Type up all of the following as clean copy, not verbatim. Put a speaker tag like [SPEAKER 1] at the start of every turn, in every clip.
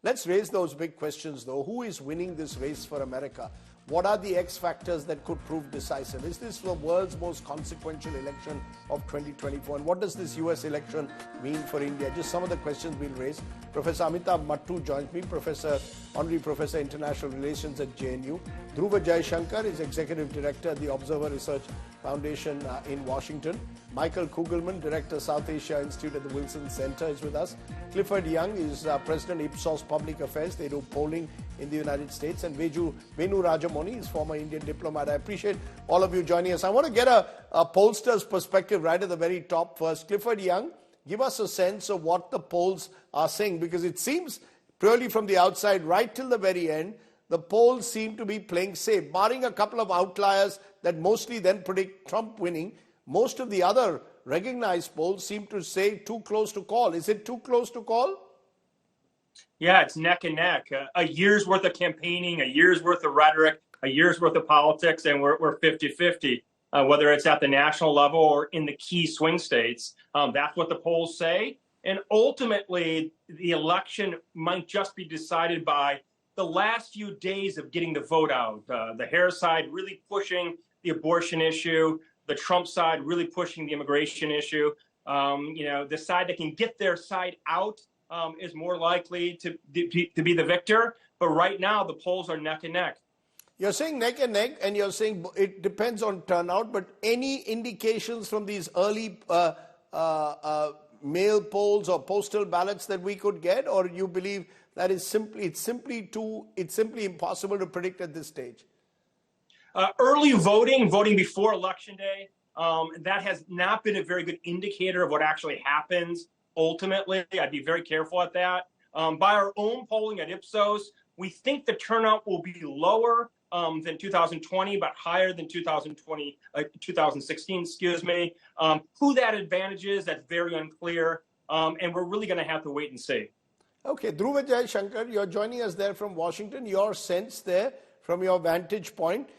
[SPEAKER 1] Let's raise those big questions, though. Who is winning this race for America? What are the X factors that could prove decisive? Is this the world's most consequential election of 2024? And what does this US election mean for India? Just some of the questions we'll raise. Professor Amitabh Mattu joins me, Honorary Professor International Relations at JNU. Dhruva Jaishankar is Executive Director at the Observer Research Foundation in Washington. Michael Kugelman, Director, South Asia Institute at the Wilson Center, is with us. Clifford Young is President Ipsos Public Affairs. They do polling in the United States. And Venu Rajamoni is former Indian diplomat. I appreciate all of you joining us. I want to get a pollster's perspective right at the very top first. Clifford Young, give us a sense of what the polls are saying, because it seems purely from the outside right till the very end, the polls seem to be playing safe, barring a couple of outliers that mostly then predict Trump winning. Most of the other recognized polls seem to say too close to call. Is it too close to call?
[SPEAKER 2] Yeah, it's neck and neck. A year's worth of campaigning, a year's worth of rhetoric, a year's worth of politics, and we're 50-50, whether it's at the national level or in the key swing states. That's what the polls say. And ultimately, the election might just be decided by the last few days of getting the vote out. The Harris side really pushing the abortion issue, the Trump side really pushing the immigration issue. The side that can get their side out is more likely to be the victor. But right now, the polls are neck and neck.
[SPEAKER 1] You're saying neck and neck, and you're saying it depends on turnout. But any indications from these early mail polls or postal ballots that we could get, or you believe that it's simply impossible to predict at this stage?
[SPEAKER 2] Early voting before Election Day, that has not been a very good indicator of what actually happens. Ultimately, I'd be very careful at that. By our own polling at Ipsos, we think the turnout will be lower than 2020, but higher than 2016, excuse me. Who that advantage is, that's very unclear. And we're really going to have to wait and see.
[SPEAKER 1] Okay, Dhruva Jaishankar, you're joining us there from Washington. Your sense there, from your vantage point,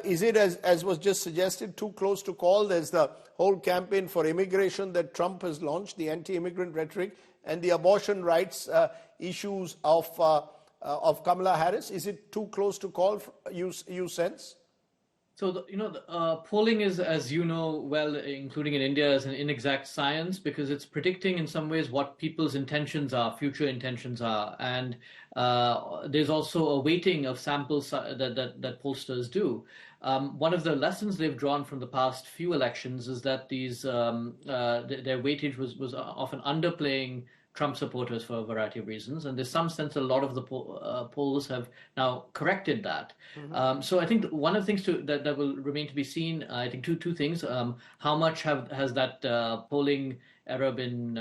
[SPEAKER 1] is it, as was just suggested, too close to call? There's the whole campaign for immigration that Trump has launched, the anti-immigrant rhetoric, and the abortion rights issues of Kamala Harris. Is it too close to call, you sense?
[SPEAKER 3] So, the polling is, as you know well, including in India, is an inexact science, because it's predicting in some ways what people's intentions are, future intentions are. And there's also a weighting of samples that pollsters do. One of the lessons they've drawn from the past few elections is that their weightage was often underplaying Trump supporters for a variety of reasons, and there's some sense a lot of the polls have now corrected that. Mm-hmm. So I think one of the things that will remain to be seen, I think two things. How much has that polling error been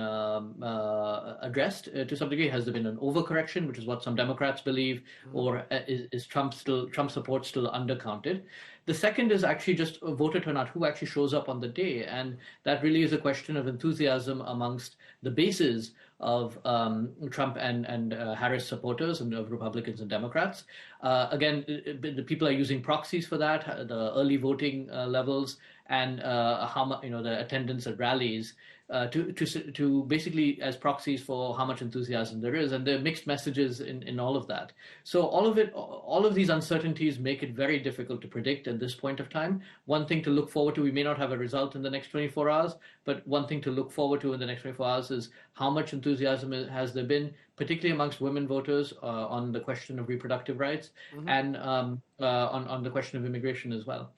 [SPEAKER 3] addressed to some degree? Has there been an overcorrection, which is what some Democrats believe, mm-hmm. or is Trump support still undercounted? The second is actually just a voter turnout, who actually shows up on the day, and that really is a question of enthusiasm amongst the bases of Trump and Harris supporters, and of Republicans and Democrats. Again, the people are using proxies for that, the early voting levels, and how much, the attendance at rallies, to basically as proxies for how much enthusiasm there is, and there are mixed messages in all of that. So all of these uncertainties make it very difficult to predict at this point of time. One thing to look forward to, we may not have a result in the next 24 hours, but one thing to look forward to in the next 24 hours is how much enthusiasm has there been, particularly amongst women voters, on the question of reproductive rights, mm-hmm. and on the question of immigration as well.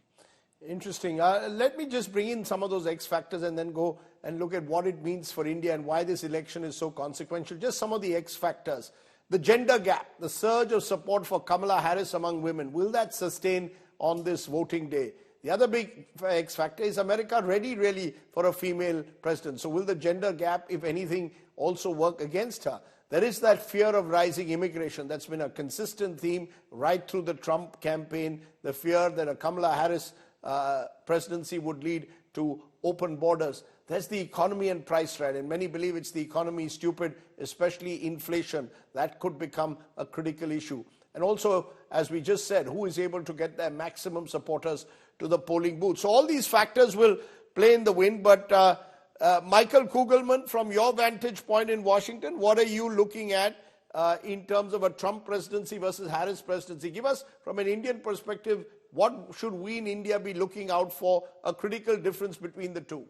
[SPEAKER 1] Interesting. Let me just bring in some of those X factors and then go and look at what it means for India and why this election is so consequential. Just some of the X factors. The gender gap, the surge of support for Kamala Harris among women. Will that sustain on this voting day? The other big X factor is America ready really for a female president? So will the gender gap, if anything, also work against her? There is that fear of rising immigration. That's been a consistent theme right through the Trump campaign. The fear that a Kamala Harris presidency would lead to open borders. There's the economy and price rise, and many believe it's the economy stupid, especially inflation. That could become a critical issue. And also, as we just said, who is able to get their maximum supporters to the polling booth? So all these factors will play in the wind. But Michael Kugelman, from your vantage point in Washington, what are you looking at in terms of a Trump presidency versus Harris presidency? Give us, from an Indian perspective, what should we in India be looking out for, a critical difference between the two?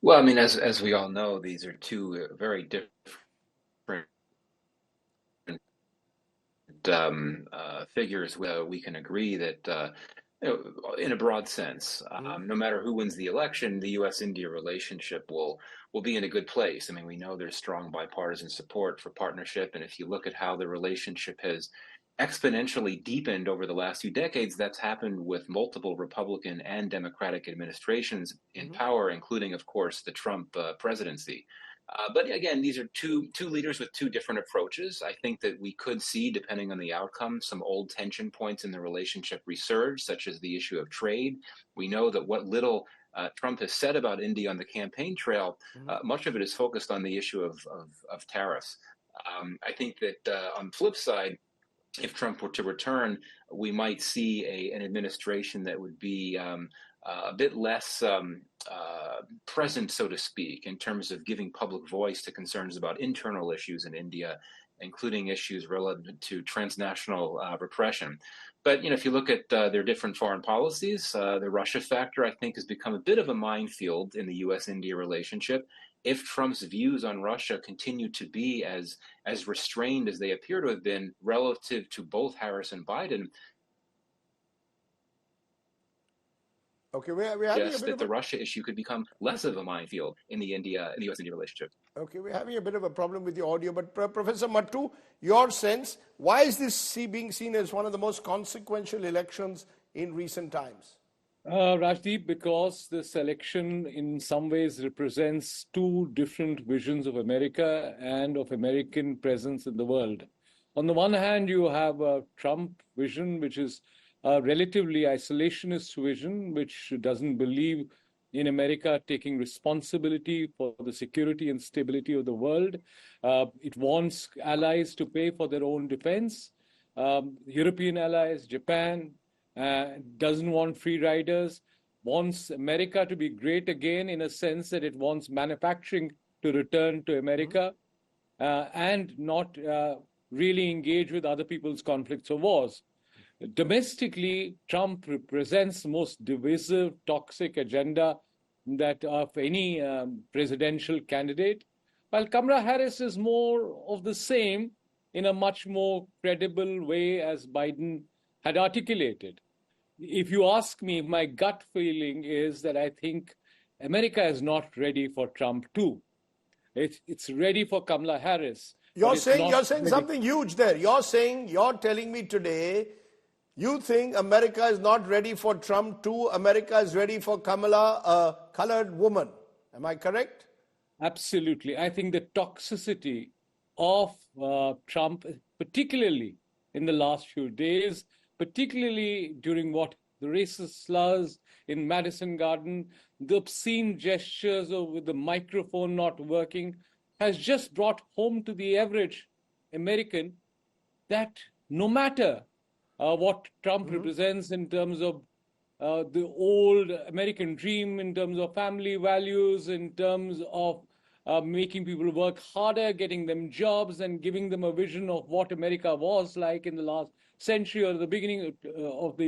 [SPEAKER 4] Well, I mean, as we all know, these are two very different figures. We can agree that, in a broad sense, no matter who wins the election, the U.S.-India relationship will be in a good place. I mean, we know there's strong bipartisan support for partnership, and if you look at how the relationship has exponentially deepened over the last few decades, that's happened with multiple Republican and Democratic administrations in power, including, of course, the Trump presidency. But again, these are two leaders with two different approaches. I think that we could see, depending on the outcome, some old tension points in the relationship resurge, such as the issue of trade. We know that what little Trump has said about India on the campaign trail, much of it is focused on the issue of tariffs. I think that on the flip side, if Trump were to return, we might see an administration that would be a bit less present, so to speak, in terms of giving public voice to concerns about internal issues in India, including issues related to transnational repression. But if you look at their different foreign policies, the Russia factor, I think, has become a bit of a minefield in the U.S.-India relationship. If Trump's views on Russia continue to be as restrained as they appear to have been relative to both Harris and Biden,
[SPEAKER 1] okay, we're having a bit
[SPEAKER 4] that
[SPEAKER 1] of
[SPEAKER 4] the Russia issue could become less of a minefield in the U.S.-India relationship.
[SPEAKER 1] Okay, we're having a bit of a problem with the audio, but Professor Mattu, your sense, why is this being seen as one of the most consequential elections in recent times?
[SPEAKER 5] Rajdeep, because this election in some ways represents two different visions of America and of American presence in the world. On the one hand, you have a Trump vision, which is a relatively isolationist vision, which doesn't believe in America taking responsibility for the security and stability of the world. It wants allies to pay for their own defense. European allies, Japan, doesn't want free riders, wants America to be great again in a sense that it wants manufacturing to return to America and not really engage with other people's conflicts or wars. Domestically, Trump represents the most divisive, toxic agenda that of any presidential candidate, while Kamala Harris is more of the same in a much more credible way as Biden had articulated. If you ask me, my gut feeling is that I think America is not ready for Trump too. It's ready for Kamala Harris.
[SPEAKER 1] You're saying something huge there. You're telling me today, you think America is not ready for Trump too. America is ready for Kamala, a colored woman. Am I correct?
[SPEAKER 5] Absolutely. I think the toxicity of Trump, particularly in the last few days, particularly during the racist slurs in Madison Garden, the obscene gestures with the microphone not working, has just brought home to the average American that no matter what Trump represents in terms of the old American dream, in terms of family values, in terms of making people work harder, getting them jobs, and giving them a vision of what America was like in the last century or the beginning of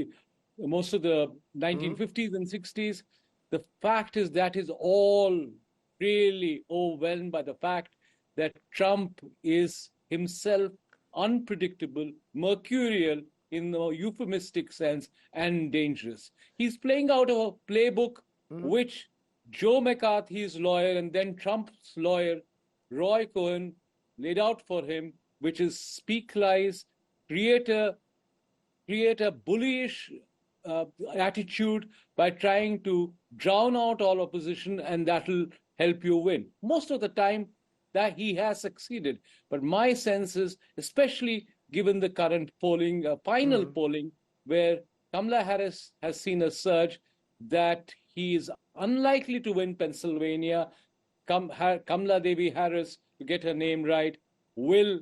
[SPEAKER 5] most of the 1950s and 60s. The fact is that is all really overwhelmed by the fact that Trump is himself unpredictable, mercurial in the euphemistic sense, and dangerous. He's playing out of a playbook which Joe McCarthy's lawyer and then Trump's lawyer, Roy Cohen, laid out for him, which is speak lies, create a bullyish attitude by trying to drown out all opposition, and that'll help you win. Most of the time that he has succeeded. But my sense is, especially given the current polling, final polling, where Kamala Harris has seen a surge, that he is unlikely to win Pennsylvania. Kamala Devi Harris, to get her name right, will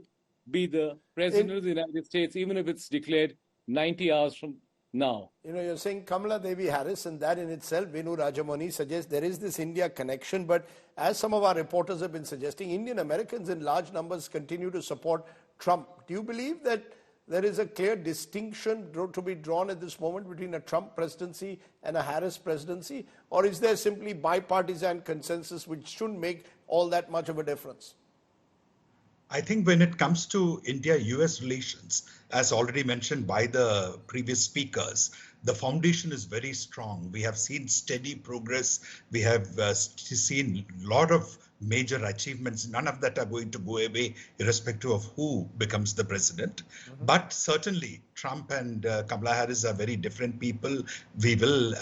[SPEAKER 5] be the president of the United States, even if it's declared 90 hours from now.
[SPEAKER 1] You're saying Kamala Devi Harris, and that in itself, Venu Rajamani suggests there is this India connection. But as some of our reporters have been suggesting, Indian Americans in large numbers continue to support Trump. Do you believe that there is a clear distinction to be drawn at this moment between a Trump presidency and a Harris presidency? Or is there simply bipartisan consensus which shouldn't make all that much of a difference?
[SPEAKER 6] I think when it comes to India-US relations, as already mentioned by the previous speakers, the foundation is very strong. We have seen steady progress. We have seen a lot of major achievements. None of that are going to go away irrespective of who becomes the president. But certainly Trump and Kamala Harris are very different people. We will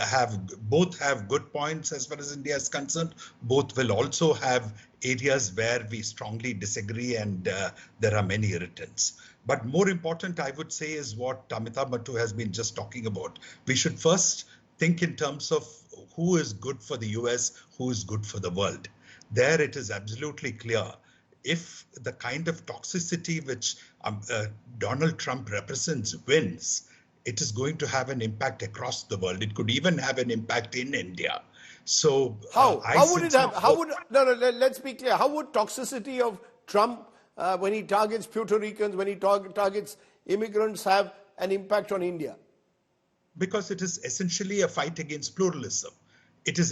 [SPEAKER 6] both have good points as far as India is concerned. Both will also have areas where we strongly disagree, and there are many irritants. But more important, I would say, is what Amitabh Mattu has been just talking about. We should first think in terms of who is good for the US, who is good for the world. There it is absolutely clear. If the kind of toxicity which Donald Trump represents wins, it is going to have an impact across the world. It could even have an impact in India. So
[SPEAKER 1] let's be clear. How would toxicity of Trump when he targets Puerto Ricans, when he targets immigrants, have an impact on India?
[SPEAKER 6] Because it is essentially a fight against pluralism. It is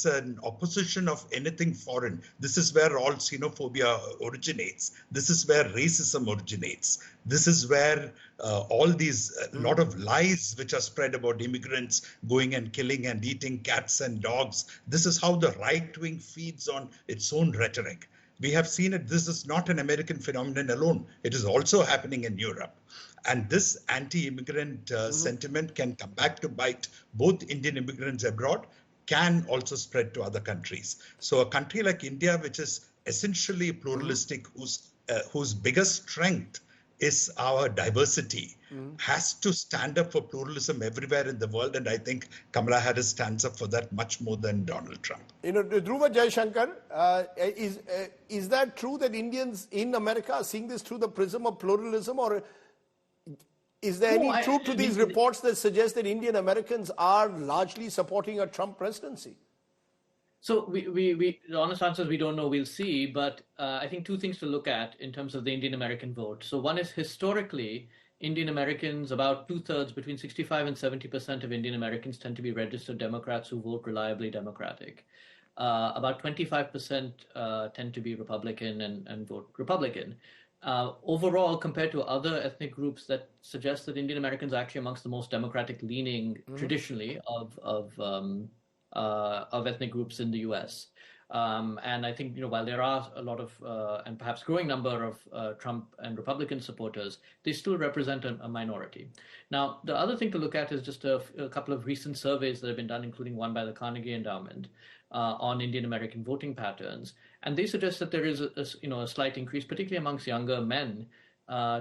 [SPEAKER 6] an opposition of anything foreign. This is where all xenophobia originates. This is where racism originates. This is where all these lot of lies which are spread about immigrants going and killing and eating cats and dogs. This is how the right wing feeds on its own rhetoric. We have seen it. This is not an American phenomenon alone. It is also happening in Europe. And this anti-immigrant sentiment can come back to bite both Indian immigrants abroad, can also spread to other countries. So a country like India, which is essentially pluralistic, whose biggest strength is our diversity, has to stand up for pluralism everywhere in the world. And I think Kamala Harris stands up for that much more than Donald Trump.
[SPEAKER 1] Dhruva Jaishankar, is that true that Indians in America are seeing this through the prism of pluralism, or is there any truth to these reports that suggest that Indian Americans are largely supporting a Trump presidency?
[SPEAKER 3] So the honest answer is we don't know, we'll see. But I think two things to look at in terms of the Indian American vote. So one is historically, Indian Americans, about 2/3, between 65 and 70% of Indian Americans tend to be registered Democrats who vote reliably Democratic. About 25% tend to be Republican and vote Republican. Overall, compared to other ethnic groups, that suggests that Indian Americans are actually amongst the most democratic leaning traditionally of ethnic groups in the US. And I think, while there are a lot of, and perhaps growing number of Trump and Republican supporters, they still represent a minority. Now, the other thing to look at is just a couple of recent surveys that have been done, including one by the Carnegie Endowment, on Indian American voting patterns. And they suggest that there is a slight increase, particularly amongst younger men,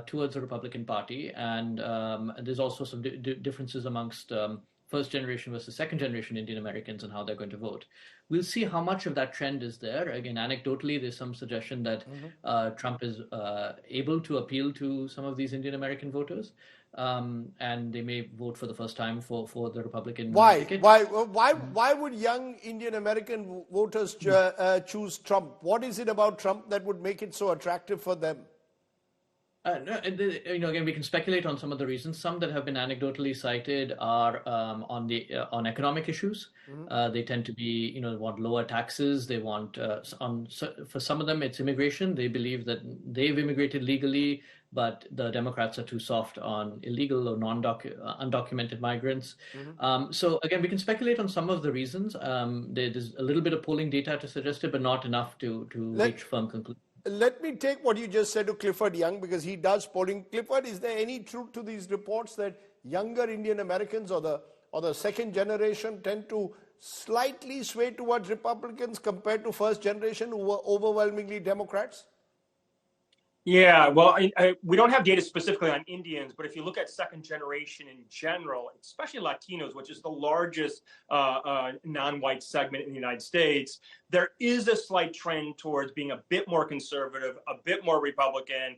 [SPEAKER 3] towards the Republican Party. And there's also some differences amongst first generation versus second generation Indian Americans and how they're going to vote. We'll see how much of that trend is there. Again, anecdotally, there's some suggestion that Trump is able to appeal to some of these Indian American voters, and they may vote for the first time for the Republican ticket.
[SPEAKER 1] Why would young Indian American voters choose Trump? What is it about Trump that would make it so attractive for them?
[SPEAKER 3] Again, we can speculate on some of the reasons. Some that have been anecdotally cited are on economic issues. They tend to be, want lower taxes. They want, for some of them, it's immigration. They believe that they've immigrated legally, but the Democrats are too soft on illegal or undocumented migrants. So again, we can speculate on some of the reasons. There's a little bit of polling data to suggest it, but not enough to reach firm conclusions.
[SPEAKER 1] Let me take what you just said to Clifford Young, because he does polling. Clifford, is there any truth to these reports that younger Indian Americans or the second generation tend to slightly sway towards Republicans compared to first generation who were overwhelmingly Democrats?
[SPEAKER 2] Yeah, well, we don't have data specifically on Indians, but if you look at second generation in general, especially Latinos, which is the largest non-white segment in the United States, there is a slight trend towards being a bit more conservative, a bit more Republican.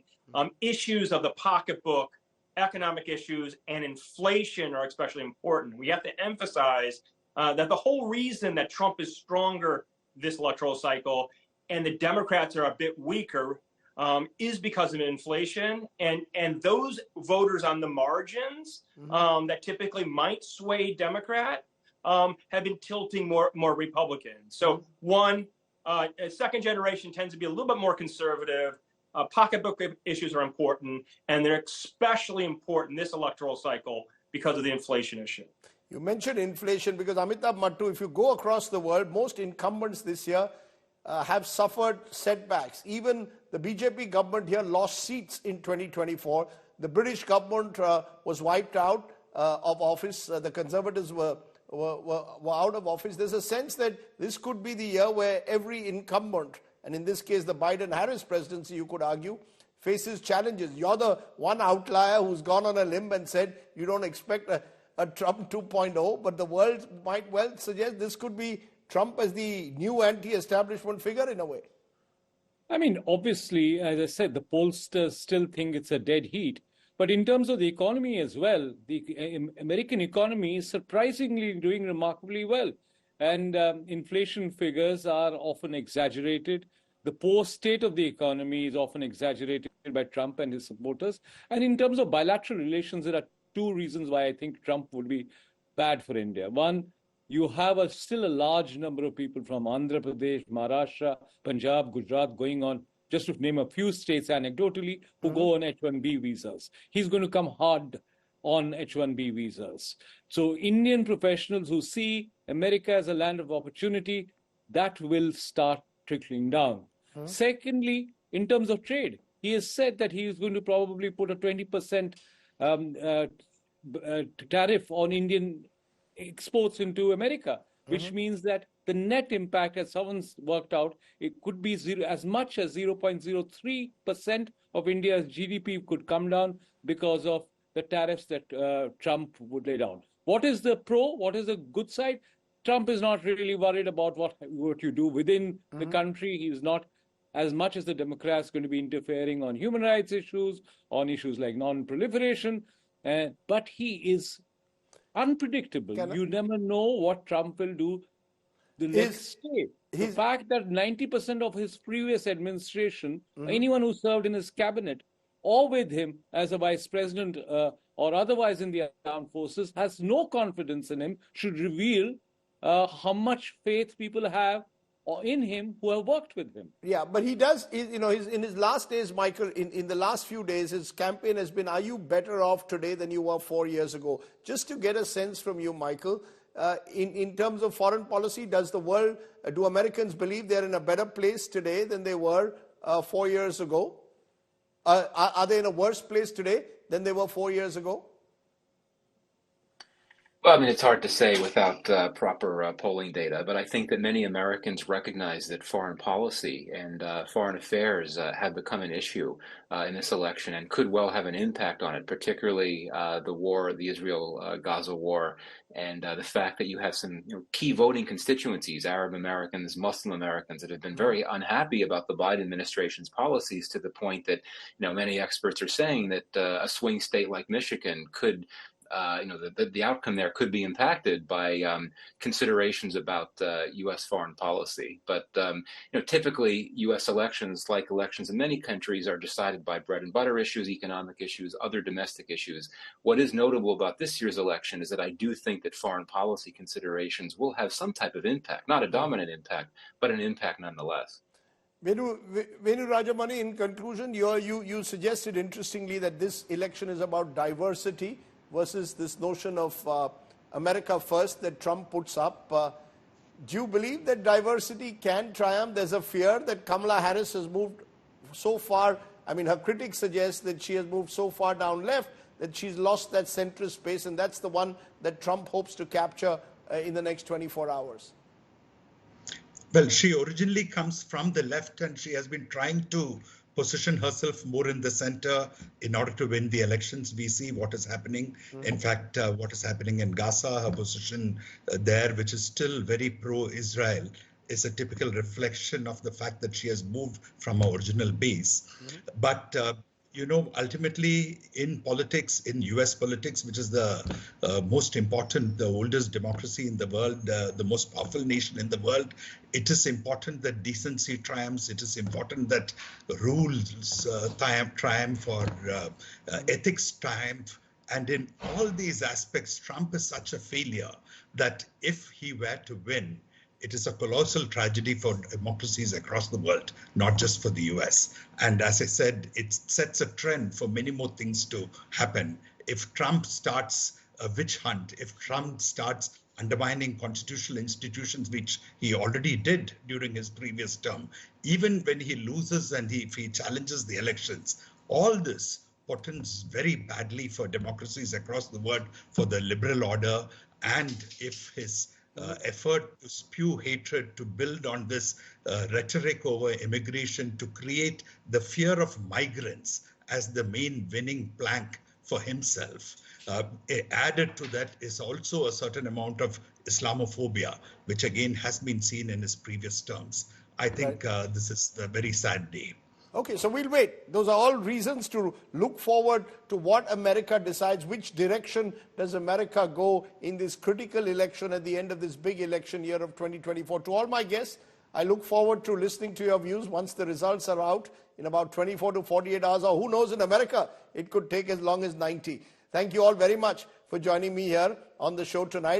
[SPEAKER 2] Issues of the pocketbook economic issues and inflation are especially important. We have to emphasize that the whole reason that Trump is stronger this electoral cycle and the Democrats are a bit weaker is because of inflation, and those voters on the margins that typically might sway Democrat have been tilting more Republican. So one, second generation tends to be a little bit more conservative. Pocketbook issues are important, and they're especially important this electoral cycle because of the inflation issue.
[SPEAKER 1] You mentioned inflation because Amitabh Mattu, if you go across the world, most incumbents this year have suffered setbacks. Even the BJP government here lost seats in 2024. The British government was wiped out of office. The Conservatives were out of office. There's a sense that this could be the year where every incumbent, and in this case the Biden-Harris presidency, you could argue, faces challenges. You're the one outlier who's gone on a limb and said you don't expect a Trump 2.0, but the world might well suggest this could be Trump as the new anti-establishment figure in a way.
[SPEAKER 5] I mean, obviously, as I said, the pollsters still think it's a dead heat. But in terms of the economy as well, the American economy is surprisingly doing remarkably well. And inflation figures are often exaggerated. The poor state of the economy is often exaggerated by Trump and his supporters. And in terms of bilateral relations, there are two reasons why I think Trump would be bad for India. One, you have still a large number of people from Andhra Pradesh, Maharashtra, Punjab, Gujarat going on, just to name a few states anecdotally, who go on H-1B visas. He's going to come hard on H-1B visas. So Indian professionals who see America as a land of opportunity, that will start trickling down. Secondly, in terms of trade, he has said that he is going to probably put a 20% tariff on Indian exports into America, which means that the net impact, as someone's worked out, it could be as much as 0.03% of India's GDP could come down because of the tariffs that Trump would lay down. What is the pro? What is the good side? Trump is not really worried about what you do within the country. He's not, as much as the Democrats, going to be interfering on human rights issues, on issues like non-proliferation. But he is unpredictable. You never know what Trump will do the next day. The fact that 90% of his previous administration, anyone who served in his cabinet or with him as a vice president or otherwise in the armed forces, has no confidence in him, should reveal how much faith people have in him who have worked with him.
[SPEAKER 1] Yeah, but he does, in his last days, Michael, in the last few days, his campaign has been, are you better off today than you were 4 years ago? Just to get a sense from you, Michael, in terms of foreign policy, do Americans believe they're in a better place today than they were 4 years ago? Are they in a worse place today than they were 4 years ago?
[SPEAKER 4] Well, I mean, it's hard to say without proper polling data, but I think that many Americans recognize that foreign policy and foreign affairs have become an issue in this election and could well have an impact on it, particularly the Israel-Gaza war, and the fact that you have some key voting constituencies, Arab Americans, Muslim Americans, that have been very unhappy about the Biden administration's policies, to the point that many experts are saying that a swing state like Michigan could the outcome there could be impacted by considerations about U.S. foreign policy. But typically U.S. elections, like elections in many countries, are decided by bread and butter issues, economic issues, other domestic issues. What is notable about this year's election is that I do think that foreign policy considerations will have some type of impact, not a dominant impact, but an impact nonetheless.
[SPEAKER 1] Venu Rajamani, in conclusion, you suggested interestingly that this election is about diversity versus this notion of America first that Trump puts up. Do you believe that diversity can triumph? There's a fear that Kamala Harris has moved so far. I mean, her critics suggest that she has moved so far down left that she's lost that centrist space, and that's the one that Trump hopes to capture in the next 24 hours.
[SPEAKER 6] Well, she originally comes from the left, and she has been trying to position herself more in the center in order to win the elections. We see what is happening. In fact, what is happening in Gaza, her position there, which is still very pro-Israel, is a typical reflection of the fact that she has moved from her original base. But ultimately in politics, in US politics, which is the most important, the oldest democracy in the world, the most powerful nation in the world, it is important that decency triumphs. It is important that rules triumph or ethics triumph. And in all these aspects, Trump is such a failure that if he were to win, it is a colossal tragedy for democracies across the world, not just for the US. And as I said, it sets a trend for many more things to happen. If Trump starts a witch hunt, if Trump starts undermining constitutional institutions, which he already did during his previous term, even when he loses and if he challenges the elections, all this portends very badly for democracies across the world, for the liberal order, and if his effort to spew hatred, to build on this rhetoric over immigration, to create the fear of migrants as the main winning plank for himself. Added to that is also a certain amount of Islamophobia, which again has been seen in his previous terms. I think this is a very sad day.
[SPEAKER 1] Okay, so we'll wait. Those are all reasons to look forward to what America decides. Which direction does America go in this critical election at the end of this big election year of 2024? To all my guests, I look forward to listening to your views once the results are out in about 24 to 48 hours, or who knows, in America, it could take as long as 90. Thank you all very much for joining me here on the show tonight.